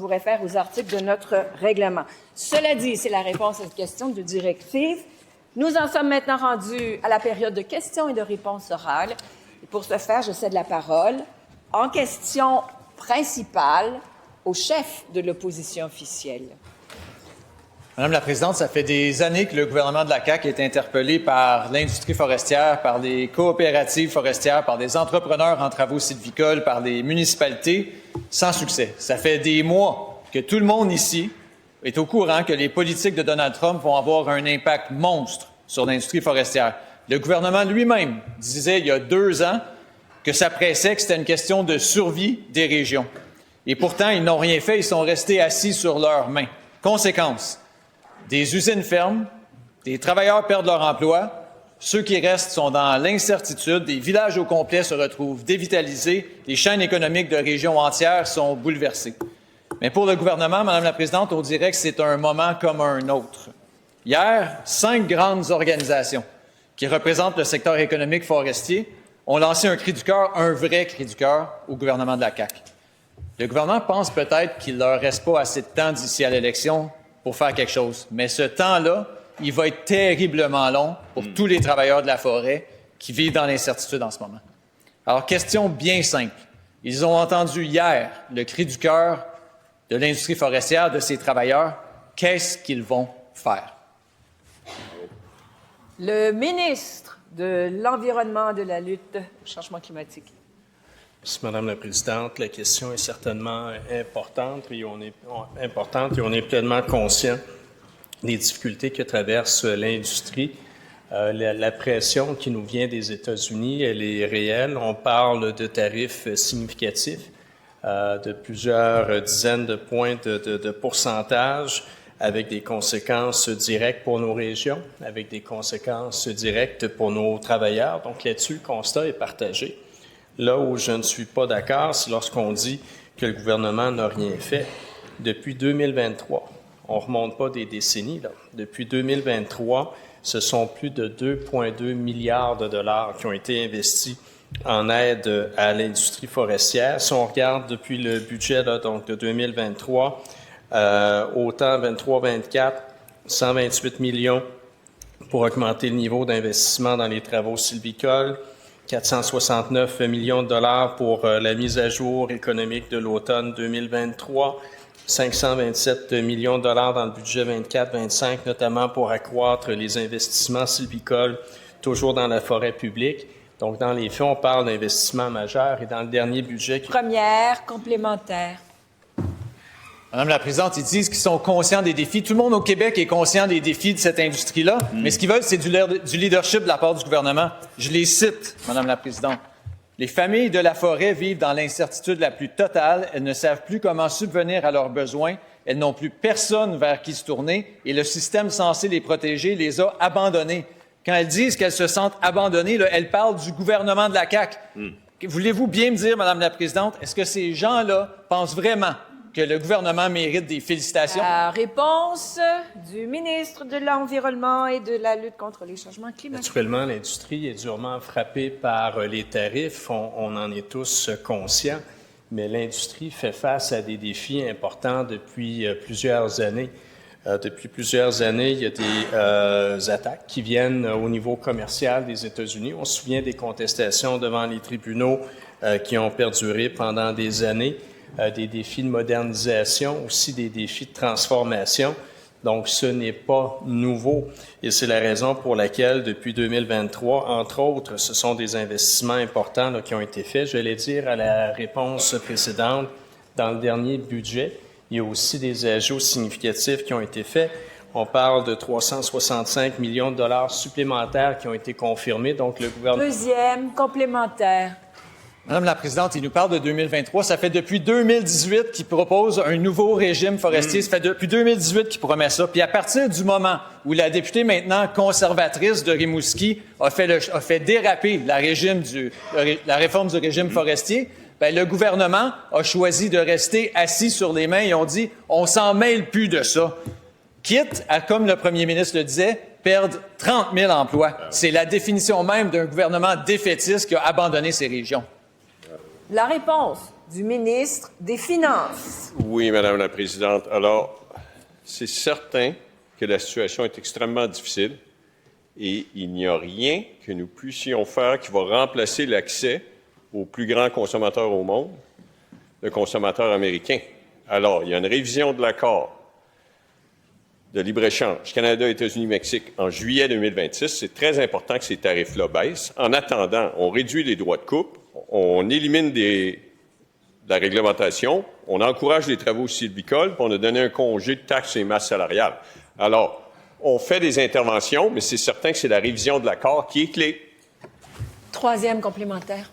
Je vous réfère aux articles de notre règlement. Cela dit, c'est la réponse à cette question de directive. Nous en sommes maintenant rendus à la période de questions et de réponses orales. Et pour ce faire, je cède la parole en question principale au chef de l'opposition officielle. Madame la Présidente, ça fait des années que le gouvernement de la CAQ est interpellé par l'industrie forestière, par les coopératives forestières, par des entrepreneurs en travaux sylvicoles, par les municipalités, sans succès. Ça fait des mois que tout le monde ici est au courant que les politiques de Donald Trump vont avoir un impact monstre sur l'industrie forestière. Le gouvernement lui-même disait il y a 2 ans que ça pressait, que c'était une question de survie des régions. Et pourtant, ils n'ont rien fait, ils sont restés assis sur leurs mains. Conséquence, des usines ferment, des travailleurs perdent leur emploi, ceux qui restent sont dans l'incertitude, des villages au complet se retrouvent dévitalisés, les chaînes économiques de régions entières sont bouleversées. Mais pour le gouvernement, Madame la Présidente, on dirait que c'est un moment comme un autre. Hier, 5 grandes organisations qui représentent le secteur économique forestier ont lancé un cri du cœur, un vrai cri du cœur, au gouvernement de la CAQ. Le gouvernement pense peut-être qu'il ne leur reste pas assez de temps d'ici à l'élection pour faire quelque chose. Mais ce temps-là, il va être terriblement long pour tous les travailleurs de la forêt qui vivent dans l'incertitude en ce moment. Alors, question bien simple. Ils ont entendu hier le cri du cœur de l'industrie forestière, de ces travailleurs. Qu'est-ce qu'ils vont faire? Le ministre de l'Environnement et de la lutte au changement climatique. Merci, Madame la Présidente. La question est certainement importante et on est pleinement conscient des difficultés que traverse l'industrie. La pression qui nous vient des États-Unis, elle est réelle. On parle de tarifs significatifs, de plusieurs dizaines de points de pourcentage, avec des conséquences directes pour nos régions, avec des conséquences directes pour nos travailleurs. Donc là-dessus, le constat est partagé. Là où je ne suis pas d'accord, c'est lorsqu'on dit que le gouvernement n'a rien fait. Depuis 2023, on ne remonte pas des décennies, là. Depuis 2023, ce sont plus de 2,2 milliards de dollars qui ont été investis en aide à l'industrie forestière. Si on regarde depuis le budget là, donc de 2023, autant 23-24, 128 millions pour augmenter le niveau d'investissement dans les travaux sylvicoles, 469 millions de dollars pour la mise à jour économique de l'automne 2023, 527 millions de dollars dans le budget 24-25, notamment pour accroître les investissements sylvicoles, toujours dans la forêt publique. Donc, dans les faits, on parle d'investissements majeurs et dans le dernier budget... Première, complémentaire. Madame la Présidente, ils disent qu'ils sont conscients des défis. Tout le monde au Québec est conscient des défis de cette industrie-là, mais ce qu'ils veulent, c'est du leadership de la part du gouvernement. Je les cite, Madame la Présidente. Les familles de la forêt vivent dans l'incertitude la plus totale. Elles ne savent plus comment subvenir à leurs besoins. Elles n'ont plus personne vers qui se tourner et le système censé les protéger les a abandonnées. Quand elles disent qu'elles se sentent abandonnées, là, elles parlent du gouvernement de la CAQ. Voulez-vous bien me dire, Madame la Présidente, est-ce que ces gens-là pensent vraiment que le gouvernement mérite des félicitations? La réponse du ministre de l'Environnement et de la lutte contre les changements climatiques. Naturellement, l'industrie est durement frappée par les tarifs. On en est tous conscients, mais l'industrie fait face à des défis importants depuis plusieurs années. Depuis plusieurs années, il y a des attaques qui viennent au niveau commercial des États-Unis. On se souvient des contestations devant les tribunaux qui ont perduré pendant des années. Des défis de modernisation, aussi des défis de transformation. Donc, ce n'est pas nouveau. Et c'est la raison pour laquelle, depuis 2023, entre autres, ce sont des investissements importants là, qui ont été faits. Je vais dire à la réponse précédente, dans le dernier budget, il y a aussi des ajouts significatifs qui ont été faits. On parle de 365 millions de dollars supplémentaires qui ont été confirmés. Donc, le gouvernement... Deuxième, complémentaire. Madame la Présidente, il nous parle de 2023. Ça fait depuis 2018 qu'il propose un nouveau régime forestier. Ça fait depuis 2018 qu'il promet ça. Puis à partir du moment où la députée maintenant conservatrice de Rimouski a fait déraper la réforme du régime forestier, bien, le gouvernement a choisi de rester assis sur les mains et on dit on s'en mêle plus de ça. Quitte à, comme le premier ministre le disait, perdre 30 000 emplois. C'est la définition même d'un gouvernement défaitiste qui a abandonné ces régions. La réponse du ministre des Finances. Oui, Madame la Présidente. Alors, c'est certain que la situation est extrêmement difficile et il n'y a rien que nous puissions faire qui va remplacer l'accès au plus grand consommateur au monde, le consommateur américain. Alors, il y a une révision de l'accord de libre-échange Canada, États-Unis, Mexique en juillet 2026. C'est très important que ces tarifs-là baissent. En attendant, on réduit les droits de coupe, on élimine de la réglementation, on encourage les travaux sylvicoles, puis on a donné un congé de taxes et masses salariales. Alors, on fait des interventions, mais c'est certain que c'est la révision de l'accord qui est clé. Troisième complémentaire.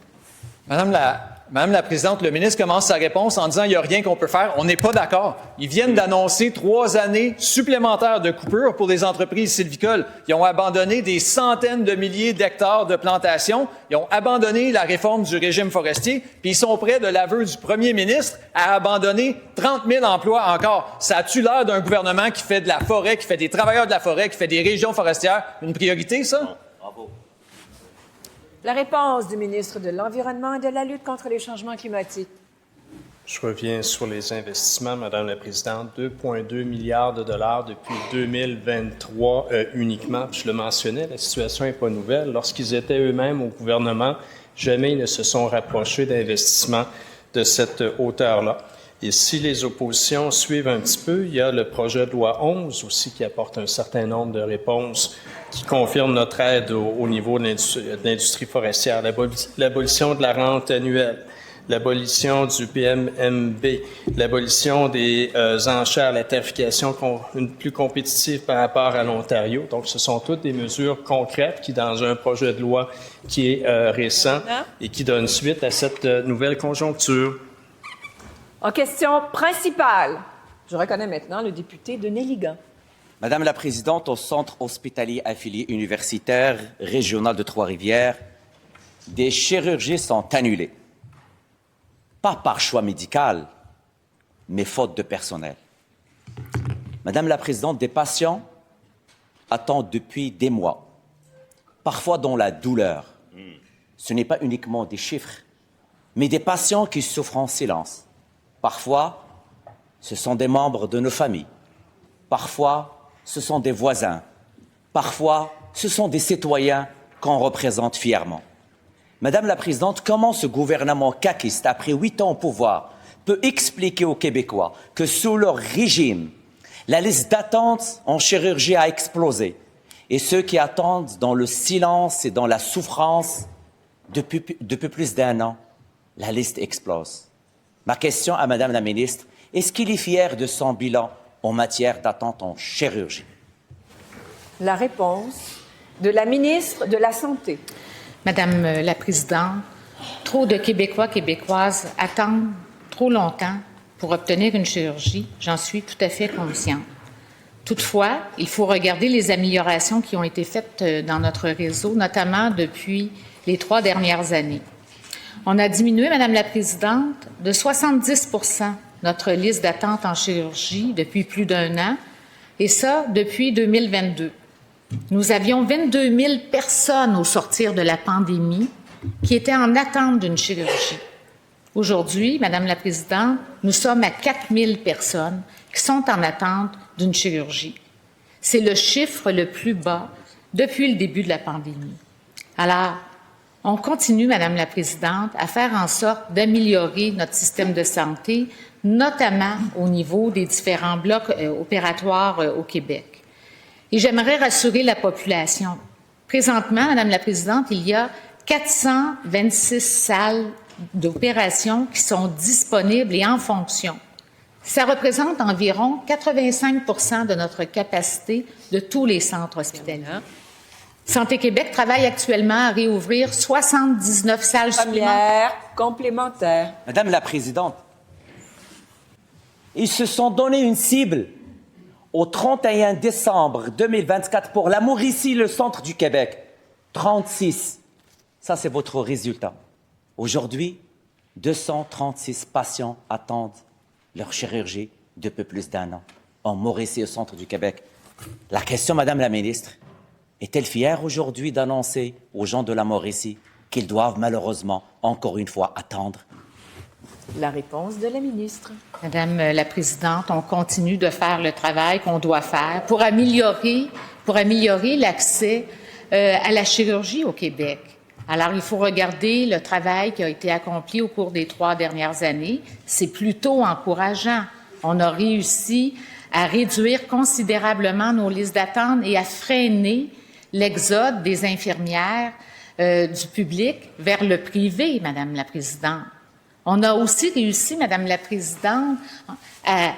Madame la Présidente, le ministre commence sa réponse en disant qu'il n'y a rien qu'on peut faire. On n'est pas d'accord. Ils viennent d'annoncer 3 années supplémentaires de coupures pour les entreprises sylvicoles. Ils ont abandonné des centaines de milliers d'hectares de plantations. Ils ont abandonné la réforme du régime forestier. Puis ils sont près de l'aveu du premier ministre à abandonner 30 000 emplois encore. Ça a-tu l'air d'un gouvernement qui fait de la forêt, qui fait des travailleurs de la forêt, qui fait des régions forestières une priorité, ça? Bravo. La réponse du ministre de l'Environnement et de la lutte contre les changements climatiques. Je reviens sur les investissements, Madame la Présidente. 2,2 milliards de dollars depuis 2023 uniquement. Puis je le mentionnais, la situation n'est pas nouvelle. Lorsqu'ils étaient eux-mêmes au gouvernement, jamais ils ne se sont rapprochés d'investissements de cette hauteur-là. Et si les oppositions suivent un petit peu, il y a le projet de loi 11 aussi qui apporte un certain nombre de réponses qui confirment notre aide au niveau de l'industrie forestière, l'abolition de la rente annuelle, l'abolition du PMMB, l'abolition des enchères, la tarification plus compétitive par rapport à l'Ontario. Donc, ce sont toutes des mesures concrètes qui, dans un projet de loi qui est récent et qui donne suite à cette nouvelle conjoncture. En question principale, je reconnais maintenant le député de Néligan. Madame la Présidente, au Centre hospitalier affilié universitaire régional de Trois-Rivières, des chirurgies sont annulées. Pas par choix médical, mais faute de personnel. Madame la Présidente, des patients attendent depuis des mois, parfois dans la douleur. Ce n'est pas uniquement des chiffres, mais des patients qui souffrent en silence. Parfois, ce sont des membres de nos familles. Parfois, ce sont des voisins. Parfois, ce sont des citoyens qu'on représente fièrement. Madame la Présidente, comment ce gouvernement caquiste, après 8 ans au pouvoir, peut expliquer aux Québécois que sous leur régime, la liste d'attente en chirurgie a explosé et ceux qui attendent dans le silence et dans la souffrance depuis plus d'1 an, la liste explose. Ma question à Madame la Ministre, est-ce qu'il est fier de son bilan en matière d'attente en chirurgie? La réponse de la ministre de la Santé. Madame la Présidente, trop de Québécois, Québécoises attendent trop longtemps pour obtenir une chirurgie. J'en suis tout à fait consciente. Toutefois, il faut regarder les améliorations qui ont été faites dans notre réseau, notamment depuis les 3 dernières années. On a diminué, Madame la Présidente, de 70 notre liste d'attente en chirurgie depuis plus d'1 an, et ça depuis 2022. Nous avions 22 000 personnes au sortir de la pandémie qui étaient en attente d'une chirurgie. Aujourd'hui, Madame la Présidente, nous sommes à 4 000 personnes qui sont en attente d'une chirurgie. C'est le chiffre le plus bas depuis le début de la pandémie. Alors, on continue, Madame la Présidente, à faire en sorte d'améliorer notre système de santé, notamment au niveau des différents blocs opératoires au Québec. Et j'aimerais rassurer la population. Présentement, Madame la Présidente, il y a 426 salles d'opération qui sont disponibles et en fonction. Ça représente environ 85 de notre capacité de tous les centres hospitaliers. Santé Québec travaille actuellement à réouvrir 79 salles supplémentaires. Complémentaire. Madame la Présidente, ils se sont donné une cible au 31 décembre 2024 pour la Mauricie, le centre du Québec. 36. Ça, c'est votre résultat. Aujourd'hui, 236 patients attendent leur chirurgie depuis plus d'1 an en Mauricie, au centre du Québec. La question, Madame la Ministre, est-elle fière aujourd'hui d'annoncer aux gens de la Mauricie qu'ils doivent malheureusement, encore une fois, attendre? La réponse de la ministre. Madame la Présidente, on continue de faire le travail qu'on doit faire pour améliorer l'accès à la chirurgie au Québec. Alors, il faut regarder le travail qui a été accompli au cours des 3 dernières années. C'est plutôt encourageant. On a réussi à réduire considérablement nos listes d'attente et à freiner l'exode des infirmières du public vers le privé, Madame la Présidente. On a aussi réussi, Madame la Présidente, à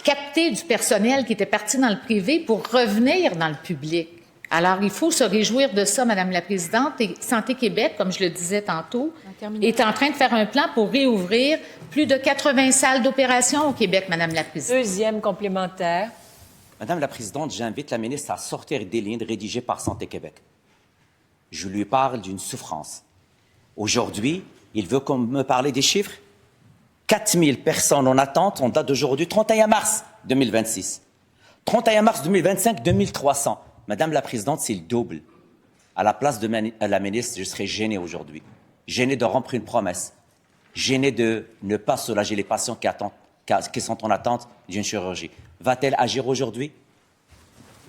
capter du personnel qui était parti dans le privé pour revenir dans le public. Alors, il faut se réjouir de ça, Madame la Présidente. Et Santé Québec, comme je le disais tantôt, est en train de faire un plan pour réouvrir plus de 80 salles d'opération au Québec, Madame la Présidente. Deuxième complémentaire. Madame la Présidente, j'invite la ministre à sortir des lignes rédigées par Santé Québec. Je lui parle d'une souffrance. Aujourd'hui, il veut qu'on me parle des chiffres. 4 000 personnes en attente en date d'aujourd'hui, 31 mars 2026. 31 mars 2025, 2300. Madame la Présidente, c'est le double. À la place de la ministre, je serais gêné aujourd'hui. Gêné de rompre une promesse. Gêné de ne pas soulager les patients qui sont en attente d'une chirurgie. Va-t-elle agir aujourd'hui?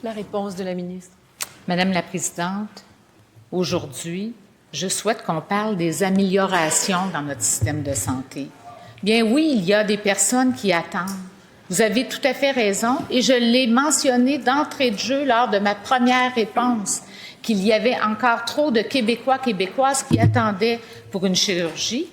La réponse de la ministre. Madame la Présidente, aujourd'hui, je souhaite qu'on parle des améliorations dans notre système de santé. Bien oui, il y a des personnes qui attendent. Vous avez tout à fait raison et je l'ai mentionné d'entrée de jeu lors de ma première réponse qu'il y avait encore trop de Québécois, Québécoises qui attendaient pour une chirurgie.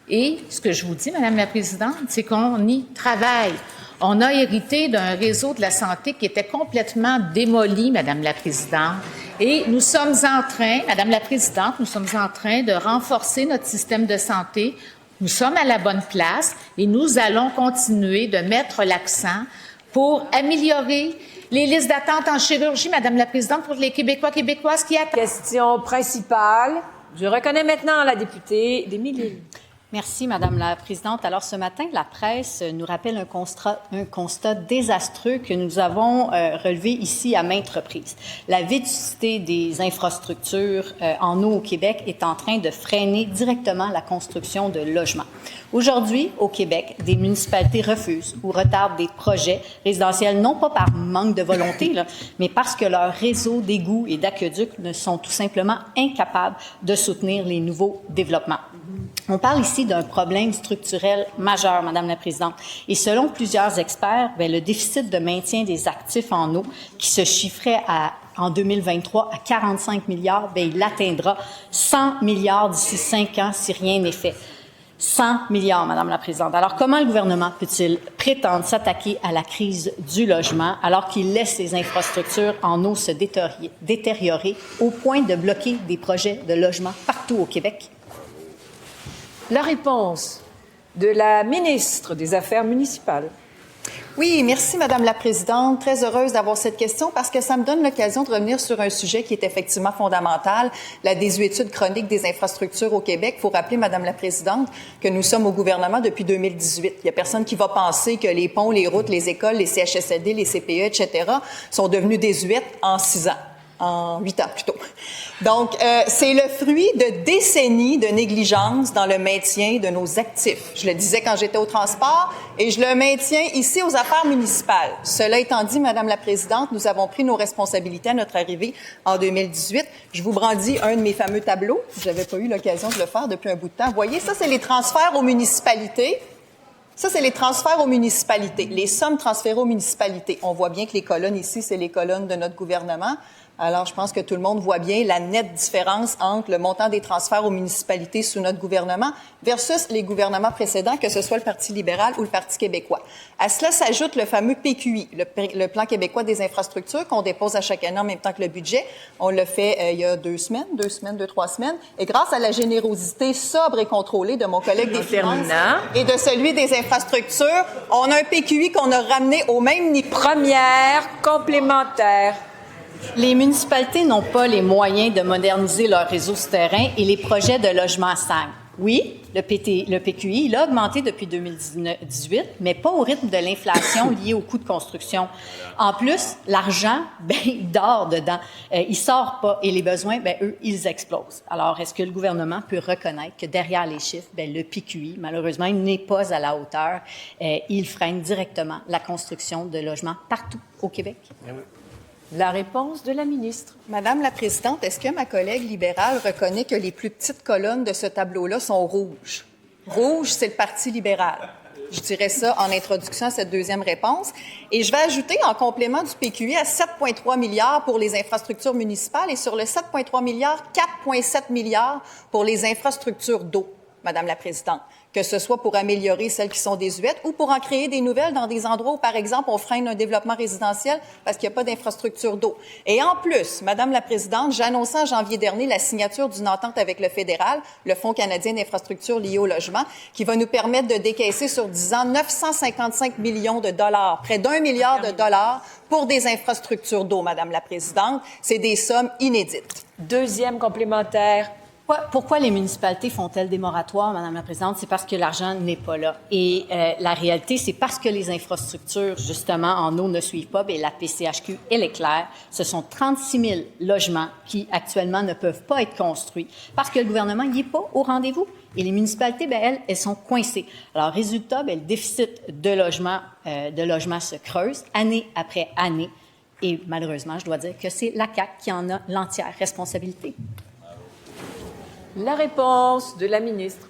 Et ce que je vous dis, Madame la Présidente, c'est qu'on y travaille. On a hérité d'un réseau de la santé qui était complètement démoli, Madame la Présidente. Et nous sommes en train, Madame la Présidente, nous sommes en train de renforcer notre système de santé. Nous sommes à la bonne place et nous allons continuer de mettre l'accent pour améliorer les listes d'attente en chirurgie, Madame la Présidente, pour les Québécois, Québécoises qui attendent. Question principale. Je reconnais maintenant la députée d'Émilie. Merci, Madame la Présidente. Alors, ce matin, la presse nous rappelle un constat désastreux que nous avons relevé ici à maintes reprises. La vétusté des infrastructures en eau au Québec est en train de freiner directement la construction de logements. Aujourd'hui, au Québec, des municipalités refusent ou retardent des projets résidentiels, non pas par manque de volonté, mais parce que leurs réseaux d'égouts et d'aqueducs ne sont tout simplement incapables de soutenir les nouveaux développements. On parle ici d'un problème structurel majeur, Madame la Présidente. Et selon plusieurs experts, le déficit de maintien des actifs en eau, qui se chiffrait en 2023 à 45 milliards, il atteindra 100 milliards d'ici 5 ans si rien n'est fait. 100 milliards, Madame la Présidente. Alors, comment le gouvernement peut-il prétendre s'attaquer à la crise du logement alors qu'il laisse les infrastructures en eau se détériorer au point de bloquer des projets de logement partout au Québec? La réponse de la ministre des Affaires municipales. Oui, merci Madame la Présidente. Très heureuse d'avoir cette question parce que ça me donne l'occasion de revenir sur un sujet qui est effectivement fondamental, la désuétude chronique des infrastructures au Québec. Il faut rappeler, Madame la Présidente, que nous sommes au gouvernement depuis 2018. Il n'y a personne qui va penser que les ponts, les routes, les écoles, les CHSLD, les CPE, etc. sont devenus désuètes en 6 ans. En 8 ans plutôt. Donc, c'est le fruit de décennies de négligence dans le maintien de nos actifs. Je le disais quand j'étais au transport et je le maintiens ici aux affaires municipales. Cela étant dit, Madame la Présidente, nous avons pris nos responsabilités à notre arrivée en 2018. Je vous brandis un de mes fameux tableaux. Je n'avais pas eu l'occasion de le faire depuis un bout de temps. Vous voyez, ça, c'est les transferts aux municipalités. Ça, c'est les transferts aux municipalités, les sommes transférées aux municipalités. On voit bien que les colonnes ici, c'est les colonnes de notre gouvernement. Alors, je pense que tout le monde voit bien la nette différence entre le montant des transferts aux municipalités sous notre gouvernement versus les gouvernements précédents, que ce soit le Parti libéral ou le Parti québécois. À cela s'ajoute le fameux PQI, le Plan québécois des infrastructures, qu'on dépose à chaque année en même temps que le budget. On l'a fait il y a 2 semaines, 3 semaines. Et grâce à la générosité sobre et contrôlée de mon collègue des Finances et de celui des infrastructures, on a un PQI qu'on a ramené au même niveau. Première complémentaire. Les municipalités n'ont pas les moyens de moderniser leur réseau souterrain et les projets de logement stagnent. Oui, le PQI, il a augmenté depuis 2018, mais pas au rythme de l'inflation liée au coût de construction. En plus, l'argent, il dort dedans. Il sort pas et les besoins, eux, ils explosent. Alors, est-ce que le gouvernement peut reconnaître que derrière les chiffres, le PQI, malheureusement, il n'est pas à la hauteur. Il freine directement la construction de logements partout au Québec? La réponse de la ministre. Madame la Présidente, est-ce que ma collègue libérale reconnaît que les plus petites colonnes de ce tableau-là sont rouges? Rouge, c'est le Parti libéral. Je dirais ça en introduction à cette deuxième réponse. Et je vais ajouter en complément du PQI à 7,3 milliards pour les infrastructures municipales et sur le 7,3 milliards, 4,7 milliards pour les infrastructures d'eau, Madame la Présidente, que ce soit pour améliorer celles qui sont désuètes ou pour en créer des nouvelles dans des endroits où, par exemple, on freine un développement résidentiel parce qu'il n'y a pas d'infrastructure d'eau. Et en plus, Madame la Présidente, j'ai annoncé en janvier dernier la signature d'une entente avec le fédéral, le Fonds canadien d'infrastructures liées au logement, qui va nous permettre de décaisser sur 10 ans 955 millions de dollars, près d'1 milliard de dollars pour des infrastructures d'eau, Madame la Présidente. C'est des sommes inédites. Deuxième complémentaire. Pourquoi les municipalités font-elles des moratoires, Madame la Présidente? C'est parce que l'argent n'est pas là. Et la réalité, c'est parce que les infrastructures, justement, en eau ne suivent pas. Bien, la PCHQ, elle est claire. Ce sont 36 000 logements qui, actuellement, ne peuvent pas être construits parce que le gouvernement n'y est pas au rendez-vous. Et les municipalités, elles sont coincées. Alors, résultat, le déficit de logements se creuse année après année. Et malheureusement, je dois dire que c'est la CAQ qui en a l'entière responsabilité. La réponse de la ministre.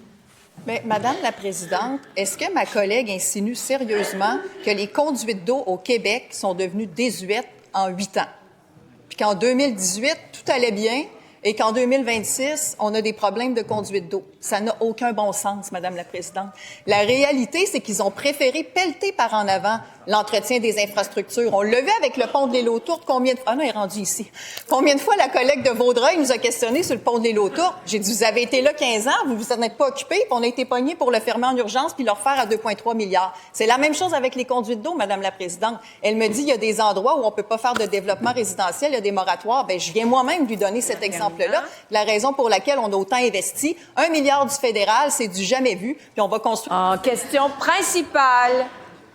Mais, Madame la Présidente, est-ce que ma collègue insinue sérieusement que les conduites d'eau au Québec sont devenues désuètes en 8 ans? Puis qu'en 2018, tout allait bien et qu'en 2026, on a des problèmes de conduite d'eau? Ça n'a aucun bon sens, Madame la Présidente. La réalité, c'est qu'ils ont préféré pelleter par en avant l'entretien des infrastructures. On l'a vu avec le pont de l'île aux Tourtes. Combien de fois... Ah non, il est rendu ici. Combien de fois la collègue de Vaudreuil nous a questionné sur le pont de l'île aux Tourtes? J'ai dit, vous avez été là 15 ans, vous vous en êtes pas occupé, puis on a été pognés pour le fermer en urgence puis le refaire à 2,3 milliards. C'est la même chose avec les conduites d'eau, Madame la Présidente. Elle me dit, il y a des endroits où on peut pas faire de développement résidentiel, il y a des moratoires. Bien, je viens moi-même lui donner cet exemple-là. La raison pour laquelle on a autant investi. 1 milliard du fédéral, c'est du jamais vu, puis on va construire... En question principale,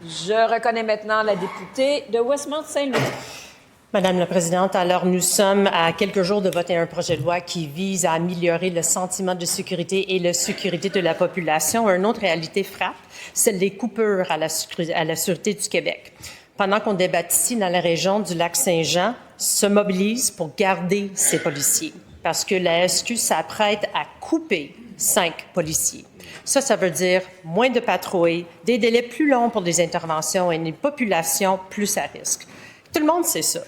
je reconnais maintenant la députée de Westmount-Saint-Louis. Madame la Présidente, alors nous sommes à quelques jours de voter un projet de loi qui vise à améliorer le sentiment de sécurité et la sécurité de la population. Une autre réalité frappe, celle des coupures à la Sûreté du Québec. Pendant qu'on débat ici dans la région du Lac-Saint-Jean, se mobilise pour garder ces policiers parce que la SQ s'apprête à couper 5 policiers. Ça veut dire moins de patrouilles, des délais plus longs pour des interventions et une population plus à risque. Tout le monde sait ça.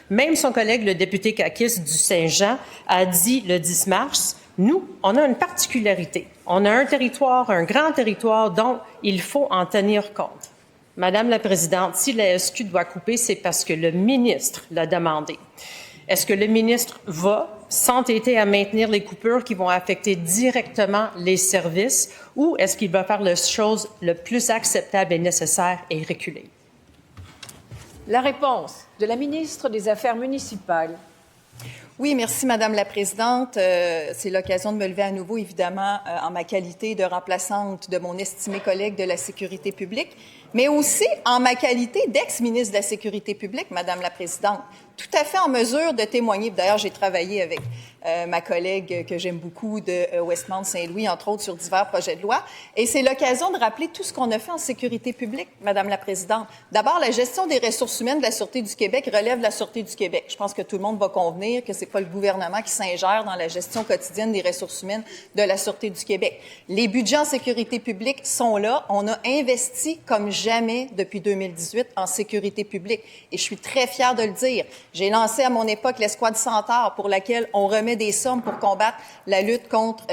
Même son collègue, le député caquiste du Saint-Jean, a dit le 10 mars, nous, on a une particularité. On a un territoire, un grand territoire dont il faut en tenir compte. Madame la Présidente, si la SQ doit couper, c'est parce que le ministre l'a demandé. Est-ce que le ministre va s'entêter à maintenir les coupures qui vont affecter directement les services ou est-ce qu'il va faire la chose le plus acceptable et nécessaire et reculer? La réponse de la ministre des Affaires municipales. Oui, merci, Madame la Présidente. C'est l'occasion de me lever à nouveau, évidemment, en ma qualité de remplaçante de mon estimé collègue de la Sécurité publique, mais aussi en ma qualité d'ex-ministre de la Sécurité publique, Madame la Présidente, tout à fait en mesure de témoigner. D'ailleurs, j'ai travaillé avec ma collègue que j'aime beaucoup de Westmount-Saint-Louis, entre autres, sur divers projets de loi. Et c'est l'occasion de rappeler tout ce qu'on a fait en sécurité publique, Madame la Présidente. D'abord, la gestion des ressources humaines de la Sûreté du Québec relève de la Sûreté du Québec. Je pense que tout le monde va convenir que c'est pas le gouvernement qui s'ingère dans la gestion quotidienne des ressources humaines de la Sûreté du Québec. Les budgets en sécurité publique sont là. On a investi comme jamais depuis 2018 en sécurité publique. Et je suis très fière de le dire. J'ai lancé à mon époque l'escouade Centaure pour laquelle on remet des sommes pour combattre la lutte contre,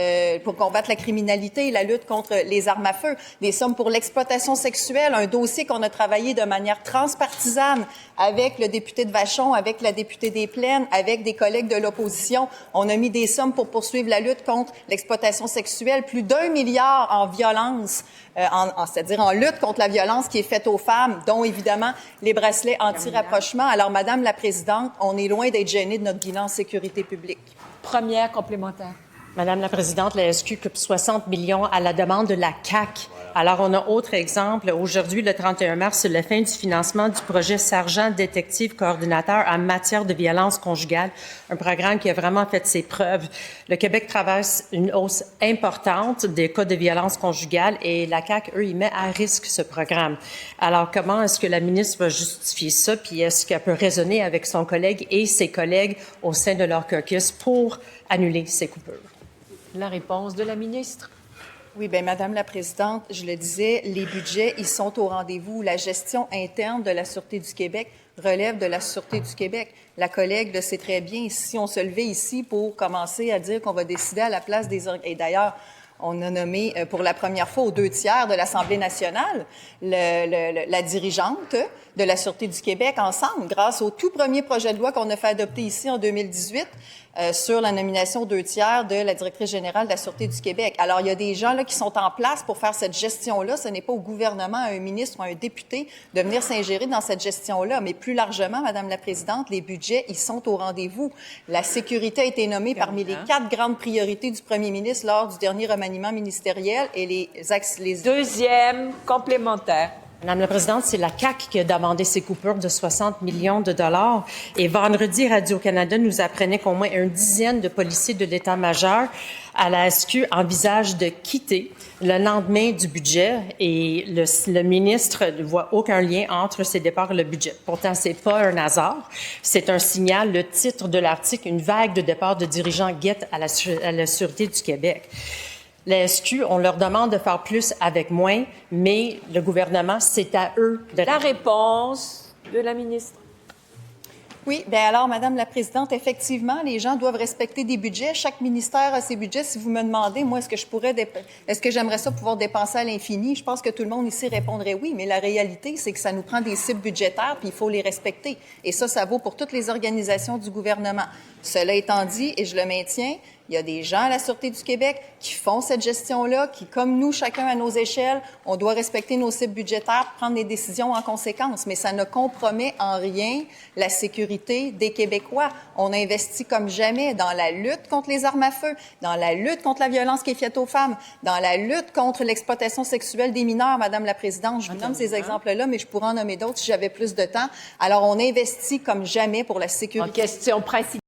pour combattre la criminalité et la lutte contre les armes à feu, des sommes pour l'exploitation sexuelle, un dossier qu'on a travaillé de manière transpartisane avec le député de Vachon, avec la députée des Plaines, avec des collègues de l'opposition. On a mis des sommes pour poursuivre la lutte contre l'exploitation sexuelle, plus d'1 milliard en violence, c'est-à-dire en lutte contre la violence qui est faite aux femmes, dont évidemment les bracelets anti-rapprochement. Alors, Madame la Présidente, on est loin d'être gêné de notre bilan en sécurité publique. Première complémentaire. Madame la Présidente, la SQ coupe 60 millions à la demande de la CAQ. Alors, on a autre exemple. Aujourd'hui, le 31 mars, c'est la fin du financement du projet Sergent Détective Coordinateur en matière de violence conjugale, un programme qui a vraiment fait ses preuves. Le Québec traverse une hausse importante des cas de violence conjugale et la CAQ, eux, il met à risque ce programme. Alors, comment est-ce que la ministre va justifier ça? Puis est-ce qu'elle peut raisonner avec son collègue et ses collègues au sein de leur caucus pour annuler ces coupures? La réponse de la ministre. Oui, bien, Madame la Présidente, je le disais, les budgets, ils sont au rendez-vous. La gestion interne de la Sûreté du Québec relève de la Sûreté du Québec. La collègue le sait très bien. Si on se levait ici pour commencer à dire qu'on va décider à la place des... Et d'ailleurs, on a nommé pour la première fois aux 2/3 de l'Assemblée nationale la dirigeante de la Sûreté du Québec ensemble, grâce au tout premier projet de loi qu'on a fait adopter ici en 2018 sur la nomination aux 2/3 de la directrice générale de la Sûreté du Québec. Alors, il y a des gens là qui sont en place pour faire cette gestion-là. Ce n'est pas au gouvernement, à un ministre ou à un député de venir s'ingérer dans cette gestion-là. Mais plus largement, Madame la Présidente, les budgets, ils sont au rendez-vous. La sécurité a été nommée parmi les 4 grandes priorités du premier ministre lors du dernier remaniement ministériel et les... Deuxième complémentaire. Madame la Présidente, c'est la CAQ qui a demandé ces coupures de 60 millions de dollars. Et vendredi, Radio-Canada nous apprenait qu'au moins une dizaine de policiers de l'État-major à la SQ envisagent de quitter le lendemain du budget. Et le ministre ne voit aucun lien entre ces départs et le budget. Pourtant, c'est pas un hasard. C'est un signal. Le titre de l'article, une vague de départs de dirigeants guette à la Sûreté du Québec. La SQ, on leur demande de faire plus avec moins, mais le gouvernement, c'est à eux de... La réponse de la ministre. Oui, bien alors, Madame la Présidente, effectivement, les gens doivent respecter des budgets. Chaque ministère a ses budgets. Si vous me demandez, moi, est-ce que j'aimerais ça pouvoir dépenser à l'infini? Je pense que tout le monde ici répondrait oui, mais la réalité, c'est que ça nous prend des cibles budgétaires, puis il faut les respecter. Et ça vaut pour toutes les organisations du gouvernement. Cela étant dit, et je le maintiens, il y a des gens à la Sûreté du Québec qui font cette gestion-là, qui, comme nous, chacun à nos échelles, on doit respecter nos cibles budgétaires, prendre des décisions en conséquence. Mais ça ne compromet en rien la sécurité des Québécois. On investit comme jamais dans la lutte contre les armes à feu, dans la lutte contre la violence qui est faite aux femmes, dans la lutte contre l'exploitation sexuelle des mineurs, Madame la Présidente. Je vous nomme ces exemples-là, mais je pourrais en nommer d'autres si j'avais plus de temps. Alors, on investit comme jamais pour la sécurité. En question principale.